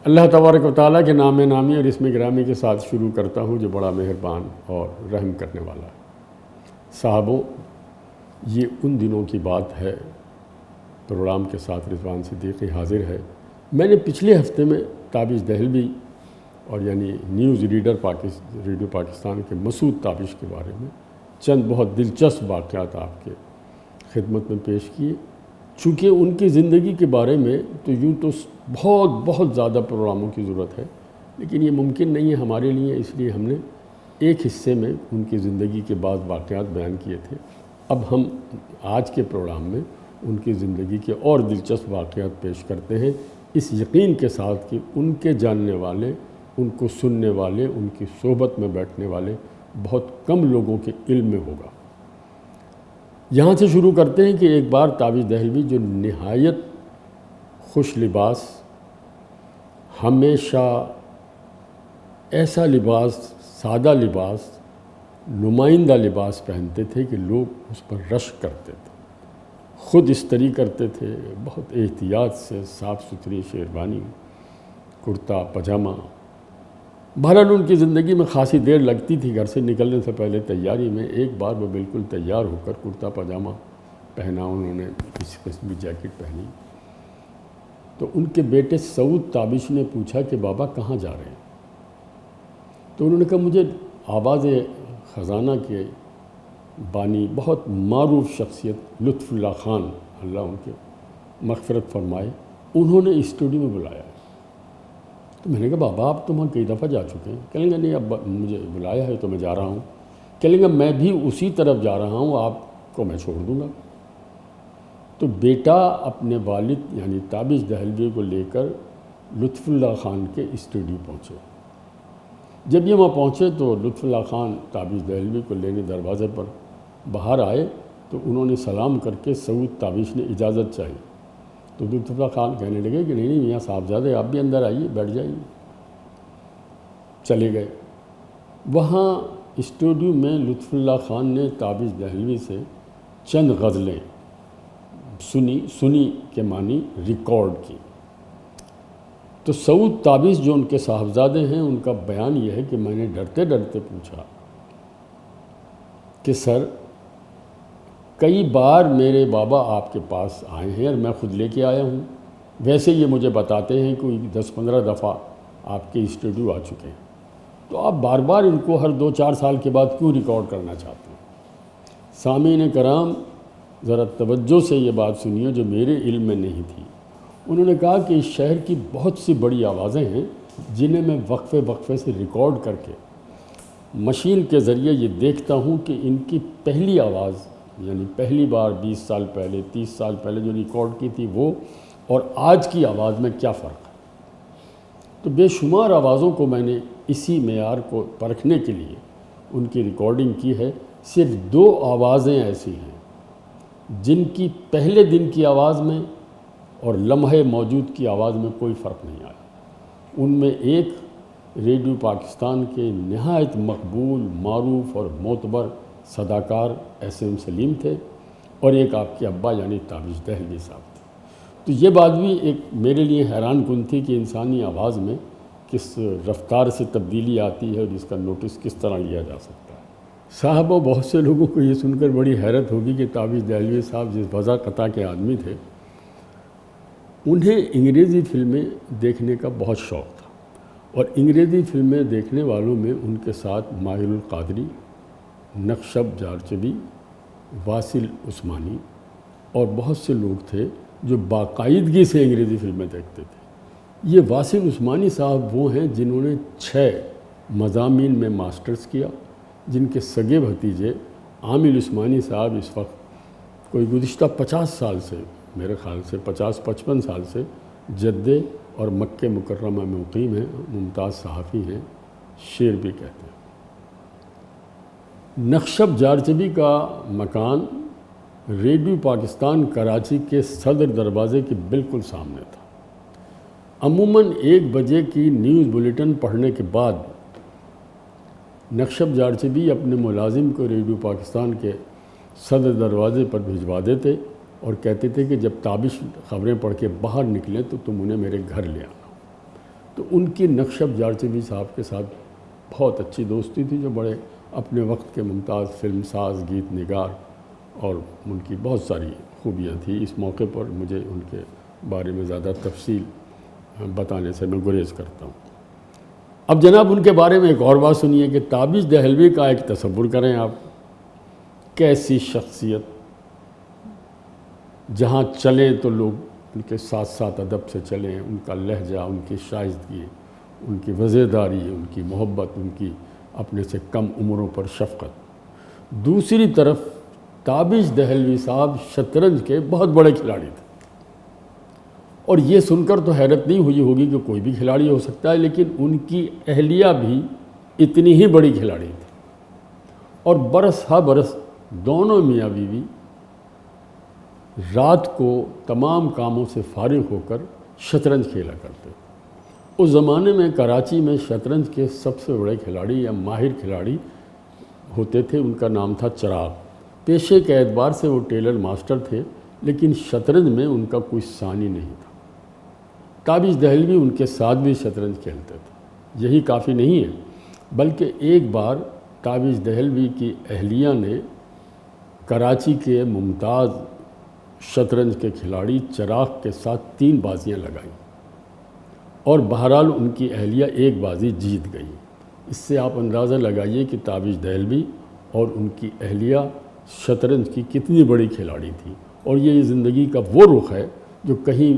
اللہ تبارک و تعالیٰ کے نام نامی اور اسم گرامی کے ساتھ شروع کرتا ہوں جو بڑا مہربان اور رحم کرنے والا ہے۔ صاحبوں، یہ ان دنوں کی بات ہے، پروگرام کے ساتھ رضوان صدیقی حاضر ہے۔ میں نے پچھلے ہفتے میں تابش دہلوی اور یعنی نیوز ریڈر ریڈیو پاکستان کے مسعود تابش کے بارے میں چند بہت دلچسپ واقعات آپ کے خدمت میں پیش کیے۔ چونکہ ان کی زندگی کے بارے میں تو یوں تو بہت زیادہ پروگراموں کی ضرورت ہے، لیکن یہ ممکن نہیں ہے ہمارے لیے، اس لیے ہم نے ایک حصے میں ان کی زندگی کے بعض واقعات بیان کیے تھے۔ اب ہم آج کے پروگرام میں ان کی زندگی کے اور دلچسپ واقعات پیش کرتے ہیں، اس یقین کے ساتھ کہ ان کے جاننے والے، ان کو سننے والے، ان کی صحبت میں بیٹھنے والے بہت کم لوگوں کے علم میں ہوگا۔ یہاں سے شروع کرتے ہیں کہ ایک بار تابش دہلوی جو نہایت خوش لباس، ہمیشہ ایسا لباس، سادہ لباس، نمائندہ لباس پہنتے تھے کہ لوگ اس پر رشک کرتے تھے، خود استری کرتے تھے، بہت احتیاط سے صاف ستھری شیروانی، کرتا پاجامہ۔ بہرحال ان کی زندگی میں خاصی دیر لگتی تھی گھر سے نکلنے سے پہلے تیاری میں۔ ایک بار وہ بالکل تیار ہو کر کرتا پاجامہ پہنا، انہوں نے کسی قسم کی جیکٹ پہنی، تو ان کے بیٹے سعود تابش نے پوچھا کہ بابا کہاں جا رہے ہیں؟ تو انہوں نے کہا مجھے آواز خزانہ کے بانی، بہت معروف شخصیت لطف اللہ خان، اللہ ان کے مغفرت فرمائے، انہوں نے اسٹوڈیو میں بلایا۔ تو میں نے کہا بابا آپ تو وہاں کئی دفعہ جا چکے ہیں۔ کہیں گے نہیں، اب مجھے بلایا ہے تو میں جا رہا ہوں۔ کہیں گے میں بھی اسی طرف جا رہا ہوں، آپ کو میں چھوڑ دوں گا۔ تو بیٹا اپنے والد یعنی تابش دہلوی کو لے کر لطف اللہ خان کے اسٹوڈیو پہنچے۔ جب یہ وہاں پہنچے تو لطف اللہ خان تابش دہلوی کو لینے دروازے پر باہر آئے تو انہوں نے سلام کر کے سعود تابش نے اجازت چاہی، تو لطف اللہ خان کہنے لگے کہ نہیں میاں صاحبزادے آپ بھی اندر آئیے، بیٹھ جائیے۔ چلے گئے۔ وہاں اسٹوڈیو میں لطف اللہ خان نے تابش دہلوی سے چند غزلیں سنی کے معنی ریکارڈ کی۔ تو سعود تابش جو ان کے صاحبزادے ہیں، ان کا بیان یہ ہے کہ میں نے ڈرتے ڈرتے پوچھا کہ سر کئی بار میرے بابا آپ کے پاس آئے ہیں اور میں خود لے کے آیا ہوں، ویسے یہ مجھے بتاتے ہیں کہ 10-15 دفعہ آپ کے اسٹوڈیو آ چکے ہیں، تو آپ بار بار ان کو ہر 2-4 سال کے بعد کیوں ریکارڈ کرنا چاہتے ہیں؟ سامعین کرام ذرا توجہ سے یہ بات سنیے جو میرے علم میں نہیں تھی۔ انہوں نے کہا کہ اس شہر کی بہت سی بڑی آوازیں ہیں جنہیں میں وقفے سے ریکارڈ کر کے مشین کے ذریعے یہ دیکھتا ہوں کہ ان کی پہلی آواز یعنی پہلی بار 20 سال پہلے 30 سال پہلے جو ریکارڈ کی تھی وہ اور آج کی آواز میں کیا فرق ہے۔ تو بے شمار آوازوں کو میں نے اسی معیار کو پرکھنے کے لیے ان کی ریکارڈنگ کی ہے۔ صرف 2 آوازیں ایسی ہیں جن کی پہلے دن کی آواز میں اور لمحے موجود کی آواز میں کوئی فرق نہیں آیا۔ ان میں ایک ریڈیو پاکستان کے نہایت مقبول، معروف اور معتبر صداکار ایم سلیم تھے اور ایک آپ کے ابا یعنی تابش دہلوی صاحب تھے۔ تو یہ بات بھی ایک میرے لیے حیران کن تھی کہ انسانی آواز میں کس رفتار سے تبدیلی آتی ہے اور اس کا نوٹس کس طرح لیا جا سکتا ہے۔ صاحبوں، بہت سے لوگوں کو یہ سن کر بڑی حیرت ہوگی کہ تابش دہلوی صاحب جس وضع قطع کے آدمی تھے، انہیں انگریزی فلمیں دیکھنے کا بہت شوق تھا، اور انگریزی فلمیں دیکھنے والوں میں ان کے ساتھ ماہر القادری، نقشب جارچبی، واصل عثمانی اور بہت سے لوگ تھے جو باقاعدگی سے انگریزی فلمیں دیکھتے تھے۔ یہ واصل عثمانی صاحب وہ ہیں جنہوں نے 6 مضامین میں ماسٹرز کیا، جن کے سگے بھتیجے عامل عثمانی صاحب اس وقت کوئی گزشتہ 50 سال سے، میرے خیال سے 50-55 سال سے جدے اور مکہ مکرمہ میں مقیم ہیں، ممتاز صحافی ہیں، شعر بھی کہتے ہیں۔ نقشب جارچبی کا مکان ریڈیو پاکستان کراچی کے صدر دروازے کے بالکل سامنے تھا۔ عموماً 1 بجے کی نیوز بلیٹن پڑھنے کے بعد نقشب جارچبی اپنے ملازم کو ریڈیو پاکستان کے صدر دروازے پر بھجوا دیتے اور کہتے تھے کہ جب تابش خبریں پڑھ کے باہر نکلیں تو تم انہیں میرے گھر لے آنا۔ تو ان کی نقشب جارچوی صاحب کے ساتھ بہت اچھی دوستی تھی، جو بڑے اپنے وقت کے ممتاز فلم ساز، گیت نگار، اور ان کی بہت ساری خوبیاں تھیں۔ اس موقع پر مجھے ان کے بارے میں زیادہ تفصیل بتانے سے میں گریز کرتا ہوں۔ اب جناب ان کے بارے میں ایک اور بات سنیے کہ تابش دہلوی کا ایک تصور کریں آپ، کیسی شخصیت، جہاں چلیں تو لوگ ان کے ساتھ ساتھ ادب سے چلیں، ان کا لہجہ، ان کی شائستگی، ان کی وزیداری، ان کی محبت، ان کی اپنے سے کم عمروں پر شفقت۔ دوسری طرف تابش دہلوی صاحب شطرنج کے بہت بڑے کھلاڑی تھے، اور یہ سن کر تو حیرت نہیں ہوئی ہوگی کہ کوئی بھی کھلاڑی ہو سکتا ہے، لیکن ان کی اہلیہ بھی اتنی ہی بڑی کھلاڑی تھی، اور برس ہا برس دونوں میاں بیوی رات کو تمام کاموں سے فارغ ہو کر شطرنج کھیلا کرتے۔ اس زمانے میں کراچی میں شطرنج کے سب سے بڑے کھلاڑی یا ماہر کھلاڑی ہوتے تھے، ان کا نام تھا چراغ۔ پیشے کے اعتبار سے وہ ٹیلر ماسٹر تھے، لیکن شطرنج میں ان کا کوئی ثانی نہیں تھا۔ تابش دہلوی ان کے ساتھ بھی شطرنج کھیلتے تھے۔ یہی کافی نہیں ہے، بلکہ ایک بار تابش دہلوی کی اہلیہ نے کراچی کے ممتاز شطرنج کے کھلاڑی چراغ کے ساتھ 3 بازیاں لگائیں، اور بہرحال ان کی اہلیہ ایک بازی جیت گئی۔ اس سے آپ اندازہ لگائیے کہ تابش دہلوی اور ان کی اہلیہ شطرنج کی کتنی بڑی کھلاڑی تھی، اور یہ زندگی کا وہ رخ ہے جو کہیں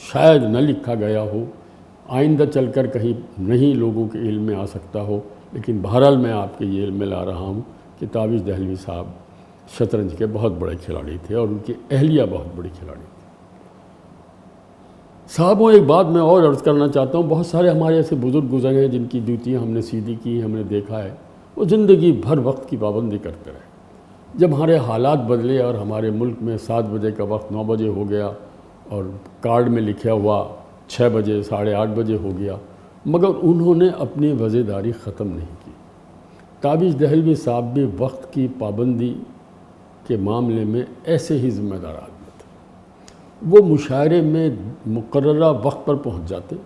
شاید نہ لکھا گیا ہو، آئندہ چل کر کہیں نہیں لوگوں کے علم میں آ سکتا ہو، لیکن بہرحال میں آپ کے یہ علم میں لا رہا ہوں کہ تابش دہلوی صاحب شطرنج کے بہت بڑے کھلاڑی تھے، اور ان کی اہلیہ بہت بڑی کھلاڑی تھی۔ صاحبوں، ایک بات میں اور عرض کرنا چاہتا ہوں، بہت سارے ہمارے ایسے بزرگ گزرے ہیں جن کی ڈیوٹیاں ہم نے سیدھی کی، ہم نے دیکھا ہے وہ زندگی بھر وقت کی پابندی کرتے رہے۔ جب ہمارے حالات بدلے اور ہمارے ملک میں 7 بجے کا وقت 9 بجے ہو گیا، اور کارڈ میں لکھا ہوا 6 بجے 8:30 بجے ہو گیا، مگر انہوں نے اپنی وزیداری ختم نہیں کی۔ تابش دہلوی صاحب بھی وقت کی پابندی کے معاملے میں ایسے ہی ذمہ دار آدمی تھے۔ وہ مشاعرے میں مقررہ وقت پر پہنچ جاتے،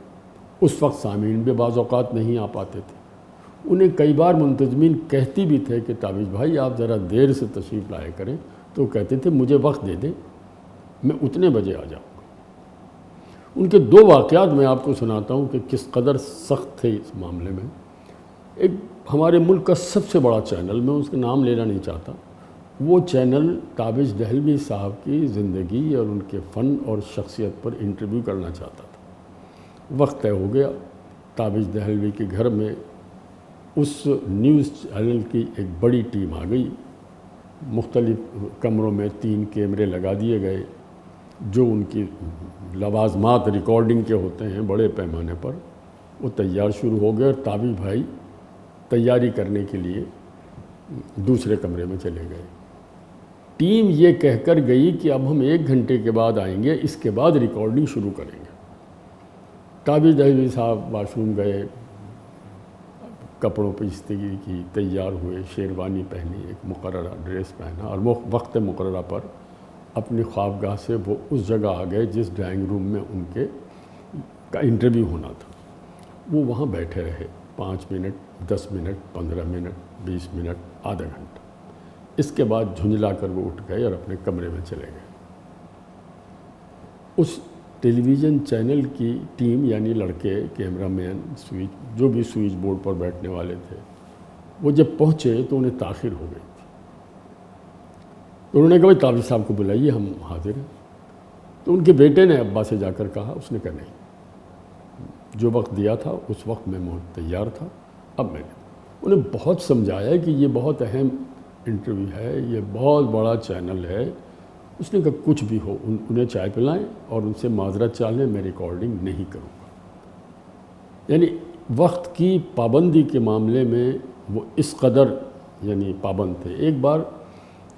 اس وقت سامعین بھی بعض اوقات نہیں آ پاتے تھے۔ انہیں کئی بار منتظمین کہتی بھی تھے کہ تابش بھائی آپ ذرا دیر سے تشریف لایا کریں، تو وہ کہتے تھے مجھے وقت دے دیں، میں اتنے بجے آ جاؤں گا۔ ان کے 2 واقعات میں آپ کو سناتا ہوں کہ کس قدر سخت تھے اس معاملے میں۔ ایک ہمارے ملک کا سب سے بڑا چینل، میں اس کا نام لینا نہیں چاہتا، وہ چینل تابش دہلوی صاحب کی زندگی اور ان کے فن اور شخصیت پر انٹرویو کرنا چاہتا تھا۔ وقت طے ہو گیا، تابش دہلوی کے گھر میں اس نیوز چینل کی ایک بڑی ٹیم آ گئی۔ مختلف کمروں میں 3 کیمرے لگا دیے گئے، جو ان کی لوازمات ریکارڈنگ کے ہوتے ہیں بڑے پیمانے پر، وہ تیار شروع ہو گئے، اور تابش بھائی تیاری کرنے کے لیے دوسرے کمرے میں چلے گئے۔ ٹیم یہ کہہ کر گئی کہ اب ہم 1 گھنٹے کے بعد آئیں گے، اس کے بعد ریکارڈنگ شروع کریں گے۔ تابش دہلوی صاحب واش روم گئے، کپڑوں پہ استری کی، تیار ہوئے، شیروانی پہنی، ایک مقررہ ڈریس پہنا، اور وہ وقت مقررہ پر اپنی خوابگاہ سے وہ اس جگہ آ گئے جس ڈرائنگ روم میں ان کے کا انٹرویو ہونا تھا۔ وہ وہاں بیٹھے رہے 5 منٹ، 10 منٹ، 15 منٹ، 20 منٹ، آدھا گھنٹہ۔ اس کے بعد جھنجلا کر وہ اٹھ گئے اور اپنے کمرے میں چلے گئے۔ اس ٹیلی ویژن چینل کی ٹیم، یعنی لڑکے، کیمرہ مین، جو بھی سوئچ بورڈ پر بیٹھنے والے تھے، وہ جب پہنچے تو انہیں تاخیر ہو گئی تھی۔ تو انہوں نے کہا بھائی تابش صاحب کو بلائیے، ہم حاضر ہیں۔ تو ان کے بیٹے نے ابا سے جا کر کہا، اس نے کہا نہیں، جو وقت دیا تھا اس وقت میں تیار تھا، اب میں نے انہیں بہت سمجھایا کہ یہ بہت اہم انٹرویو ہے، یہ بہت بڑا چینل ہے۔ اس نے کہا کچھ بھی ہو، انہیں چائے پلائیں اور ان سے معذرت چاہیں، میں ریکارڈنگ نہیں کروں گا۔ یعنی وقت کی پابندی کے معاملے میں وہ اس قدر پابند تھے۔ ایک بار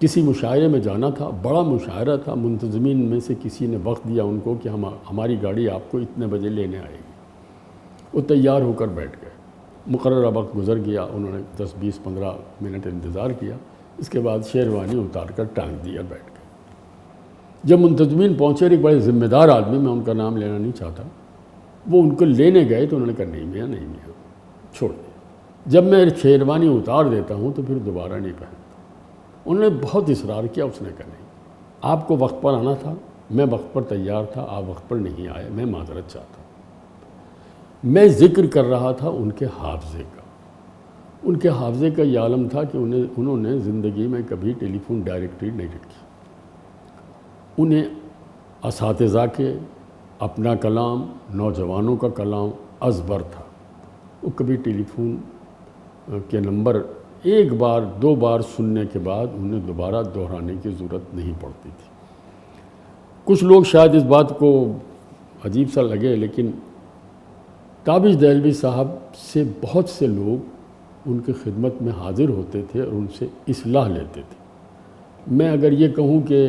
کسی مشاعرے میں جانا تھا، بڑا مشاعرہ تھا، منتظمین میں سے کسی نے وقت دیا ان کو کہ ہماری گاڑی آپ کو اتنے بجے لینے آئے گی۔ وہ تیار ہو کر بیٹھ گئے، مقررہ وقت گزر گیا، انہوں نے 10 20 15 منٹ انتظار کیا، اس کے بعد شیروانی اتار کر ٹانگ دیا، بیٹھ گئے۔ جب منتظمین پہنچے، ایک بڑے ذمہ دار آدمی، میں ان کا نام لینا نہیں چاہتا، وہ ان کو لینے گئے تو انہوں نے کہا نہیں میاں نہیں میاں چھوڑ دیں، جب میں شیروانی اتار دیتا ہوں تو پھر دوبارہ نہیں پہنتا۔ انہوں نے بہت اصرار کیا، اس نے کہا نہیں، آپ کو وقت پر آنا تھا، میں وقت پر تیار تھا، آپ وقت پر نہیں آئے، میں معذرت چاہتا ہوں۔ میں ذکر کر رہا تھا ان کے حافظے کا۔ ان کے حافظے کا یہ عالم تھا کہ انہوں نے زندگی میں کبھی ٹیلی فون ڈائریکٹری نہیں رکھی۔ انہیں اساتذہ کے اپنا کلام، نوجوانوں کا کلام ازبر تھا۔ وہ کبھی ٹیلی فون کے نمبر ایک بار دو بار سننے کے بعد انہیں دوبارہ دہرانے کی ضرورت نہیں پڑتی تھی۔ کچھ لوگ شاید اس بات کو عجیب سا لگے، لیکن تابش دہلوی صاحب سے بہت سے لوگ ان کی خدمت میں حاضر ہوتے تھے اور ان سے اصلاح لیتے تھے۔ میں اگر یہ کہوں کہ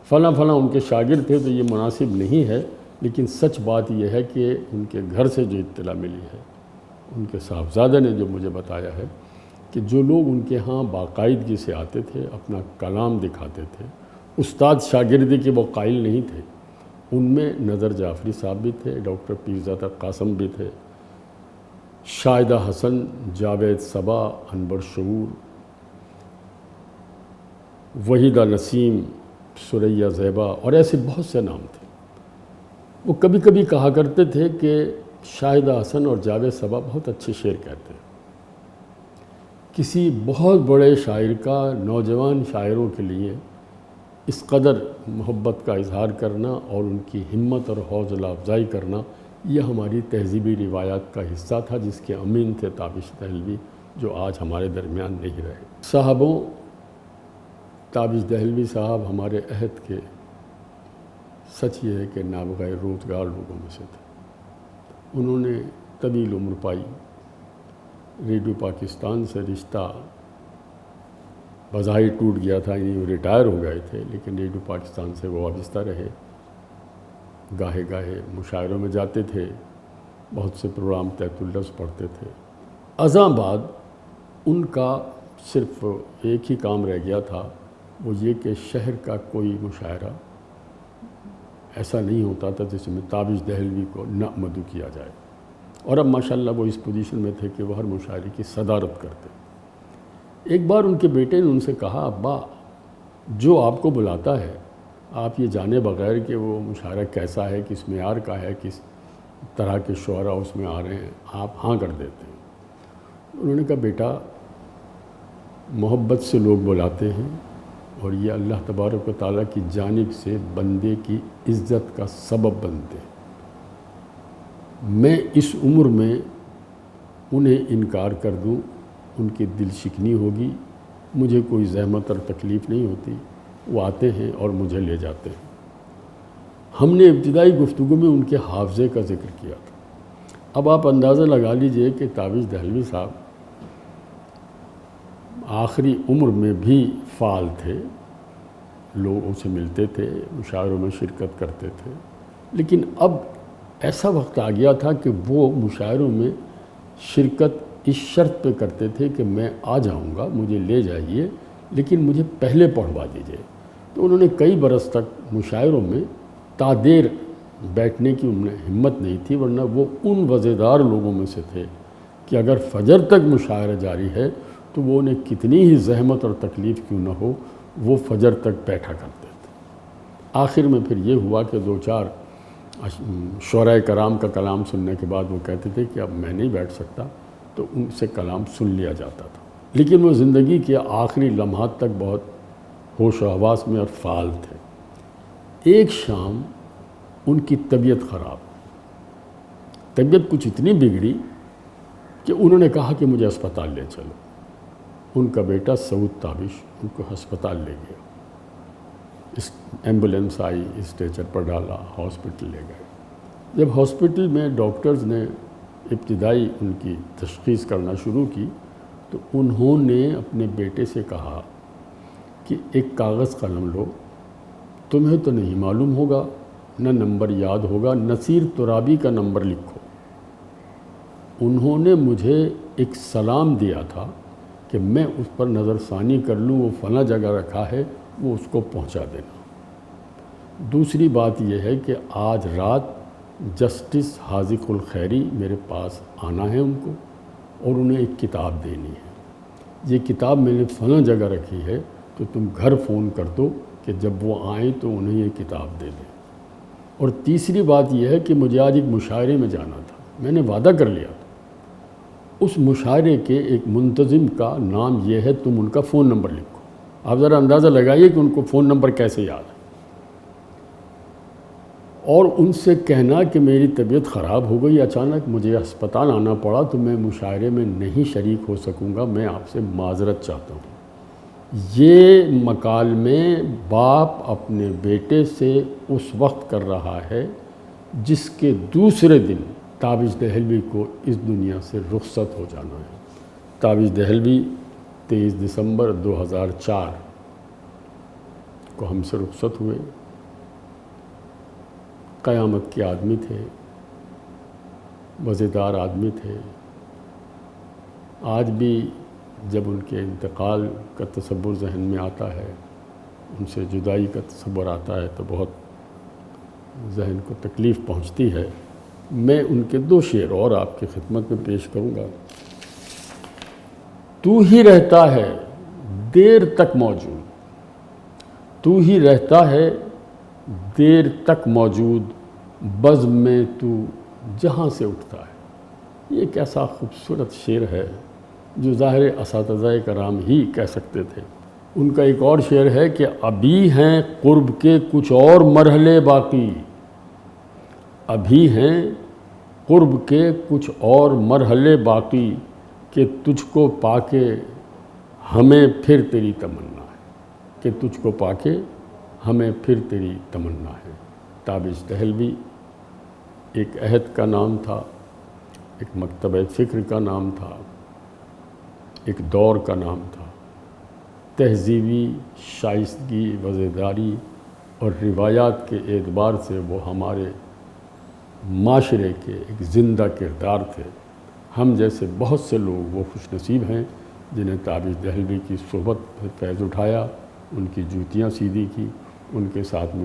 فلاں فلاں ان کے شاگرد تھے تو یہ مناسب نہیں ہے، لیکن سچ بات یہ ہے کہ ان کے گھر سے جو اطلاع ملی ہے، ان کے صاحبزادہ نے جو مجھے بتایا ہے کہ جو لوگ ان کے ہاں باقاعدگی سے آتے تھے، اپنا کلام دکھاتے تھے، استاد شاگردی کے وہ قائل نہیں تھے، ان میں نظر جعفری صاحب بھی تھے، ڈاکٹر پیرزادہ قاسم بھی تھے، شاہدہ حسن، جاوید صبا، انور شعور، وحیدہ نسیم، ثریا زیبا اور ایسے بہت سے نام تھے۔ وہ کبھی کبھی کہا کرتے تھے کہ شاہدہ حسن اور جاوید صبا بہت اچھے شعر کہتے ہیں۔ کسی بہت بڑے شاعر کا نوجوان شاعروں کے لیے اس قدر محبت کا اظہار کرنا اور ان کی ہمت اور حوصلہ افزائی کرنا، یہ ہماری تہذیبی روایات کا حصہ تھا، جس کے امین تھے تابش دہلوی، جو آج ہمارے درمیان نہیں رہے۔ صاحبوں، تابش دہلوی صاحب ہمارے عہد کے سچ یہ ہے کہ نابغہ روزگار لوگوں میں سے تھے۔ انہوں نے طویل عمر پائی، ریڈیو پاکستان سے رشتہ بظاہر ٹوٹ گیا تھا، یعنی وہ ریٹائر ہو گئے تھے، لیکن ریڈیو پاکستان سے وہ وابستہ رہے، گاہے گاہے مشاعروں میں جاتے تھے، بہت سے پروگرام تحت اللفظ پڑھتے تھے۔ ازاں بعد ان کا صرف ایک ہی کام رہ گیا تھا، وہ یہ کہ شہر کا کوئی مشاعرہ ایسا نہیں ہوتا تھا جس میں تابش دہلوی کو نہ مدعو کیا جائے، اور اب ماشاءاللہ وہ اس پوزیشن میں تھے کہ وہ ہر مشاعرے کی صدارت کرتے۔ ایک بار ان کے بیٹے نے ان سے کہا، ابا جو آپ کو بلاتا ہے آپ یہ جانے بغیر کہ وہ مشاعرہ کیسا ہے، کس معیار کا ہے، کس طرح کے شعراء اس میں آ رہے ہیں، آپ ہاں کر دیتے ہیں۔ انہوں نے کہا، بیٹا محبت سے لوگ بلاتے ہیں اور یہ اللہ تبارک و تعالیٰ کی جانب سے بندے کی عزت کا سبب بنتے ہیں۔ میں اس عمر میں انہیں انکار کر دوں، ان کی دل شکنی ہوگی، مجھے کوئی زحمت اور تکلیف نہیں ہوتی، وہ آتے ہیں اور مجھے لے جاتے ہیں۔ ہم نے ابتدائی گفتگو میں ان کے حافظے کا ذکر کیا تھا۔ اب آپ اندازہ لگا لیجئے کہ تابش دہلوی صاحب آخری عمر میں بھی فعال تھے، لوگوں سے ملتے تھے، مشاعروں میں شرکت کرتے تھے، لیکن اب ایسا وقت آ گیا تھا کہ وہ مشاعروں میں شرکت اس شرط پہ کرتے تھے کہ میں آ جاؤں گا، مجھے لے جائیے، لیکن مجھے پہلے پڑھوا دیجئے۔ تو انہوں نے کئی برس تک مشاعروں میں تادیر بیٹھنے کی انہیں ہمت نہیں تھی، ورنہ وہ ان وزیدار لوگوں میں سے تھے کہ اگر فجر تک مشاعرہ جاری ہے تو وہ انہیں کتنی ہی زحمت اور تکلیف کیوں نہ ہو، وہ فجر تک بیٹھا کرتے تھے۔ آخر میں پھر یہ ہوا کہ دو چار شعراء کرام کا کلام سننے کے بعد وہ کہتے تھے کہ اب میں نہیں بیٹھ سکتا، تو ان سے کلام سن لیا جاتا تھا، لیکن وہ زندگی کے آخری لمحات تک بہت ہوش و حواس میں اور فعال تھے۔ ایک شام ان کی طبیعت خراب، طبیعت کچھ اتنی بگڑی کہ انہوں نے کہا کہ مجھے ہسپتال لے چلو۔ ان کا بیٹا سعود تابش ان کو ہسپتال لے گیا، ایمبولینس آئی، اسٹریچر پر ڈالا، ہاسپٹل لے گئے۔ جب ہاسپٹل میں ڈاکٹرز نے ابتدائی ان کی تشخیص کرنا شروع کی تو انہوں نے اپنے بیٹے سے کہا کہ ایک کاغذ قلم لو، تمہیں تو نہیں معلوم ہوگا، نہ نمبر یاد ہوگا، نصیر ترابی کا نمبر لکھو۔ انہوں نے مجھے ایک سلام دیا تھا کہ میں اس پر نظر ثانی کر لوں، وہ فلاں جگہ رکھا ہے، وہ اس کو پہنچا دینا۔ دوسری بات یہ ہے کہ آج رات جسٹس حاذق الخیری میرے پاس آنا ہے ان کو، اور انہیں ایک کتاب دینی ہے۔ یہ کتاب میں نے فلاں جگہ رکھی ہے، تو تم گھر فون کر دو کہ جب وہ آئیں تو انہیں یہ کتاب دے دیں۔ اور تیسری بات یہ ہے کہ مجھے آج ایک مشاعرے میں جانا تھا، میں نے وعدہ کر لیا تھا۔ اس مشاعرے کے ایک منتظم کا نام یہ ہے، تم ان کا فون نمبر لکھو۔ آپ ذرا اندازہ لگائیے کہ ان کو فون نمبر کیسے یاد ہے۔ اور ان سے کہنا کہ میری طبیعت خراب ہو گئی، اچانک مجھے ہسپتال آنا پڑا، تو میں مشاعرے میں نہیں شریک ہو سکوں گا، میں آپ سے معذرت چاہتا ہوں۔ یہ مکالمے باپ اپنے بیٹے سے اس وقت کر رہا ہے جس کے دوسرے دن تابش دہلوی کو اس دنیا سے رخصت ہو جانا ہے۔ تابش دہلوی 23 دسمبر 2004 کو ہم سے رخصت ہوئے۔ قیامت کے آدمی تھے، مزیدار آدمی تھے۔ آج بھی جب ان کے انتقال کا تصور ذہن میں آتا ہے، ان سے جدائی کا تصور آتا ہے، تو بہت ذہن کو تکلیف پہنچتی ہے۔ میں ان کے 2 شعر اور آپ کی خدمت میں پیش کروں گا۔ تو ہی رہتا ہے دیر تک موجود، تو ہی رہتا ہے دیر تک موجود، بزم میں تو جہاں سے اٹھتا ہے۔ یہ ایک ایسا خوبصورت شعر ہے جو ظاہر اساتذہ کرام ہی کہہ سکتے تھے۔ ان کا ایک اور شعر ہے کہ ابھی ہیں قرب کے کچھ اور مرحلے باقی، ابھی ہیں قرب کے کچھ اور مرحلے باقی، کہ تجھ کو پا کے ہمیں پھر تیری تمنا ہے، کہ تجھ کو پا کے ہمیں پھر تیری تمنا ہے۔ تابش دہلوی ایک عہد کا نام تھا، ایک مکتبہ فکر کا نام تھا، ایک دور کا نام تھا۔ تہذیبی شائستگی، وزیداری اور روایات کے اعتبار سے وہ ہمارے معاشرے کے ایک زندہ کردار تھے۔ ہم جیسے بہت سے لوگ وہ خوش نصیب ہیں جنہیں تابش دہلوی کی صحبت سے فیض اٹھایا، ان کی جوتیاں سیدھی کی، ان کے ساتھ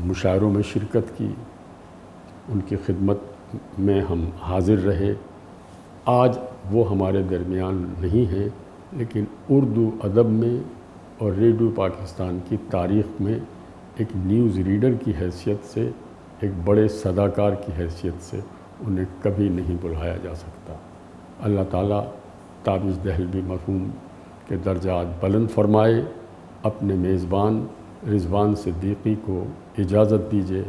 مشاعروں میں شرکت کی، ان کی خدمت میں ہم حاضر رہے۔ آج وہ ہمارے درمیان نہیں ہیں، لیکن اردو ادب میں اور ریڈیو پاکستان کی تاریخ میں ایک نیوز ریڈر کی حیثیت سے، ایک بڑے صداکار کی حیثیت سے انہیں کبھی نہیں بھلایا جا سکتا۔ اللہ تعالیٰ تابش دہلوی مرحوم کے درجات بلند فرمائے۔ اپنے میزبان رضوان صدیقی کو اجازت دیجیے۔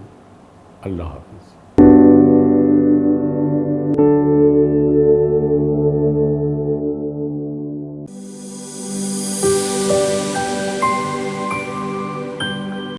اللہ حافظ۔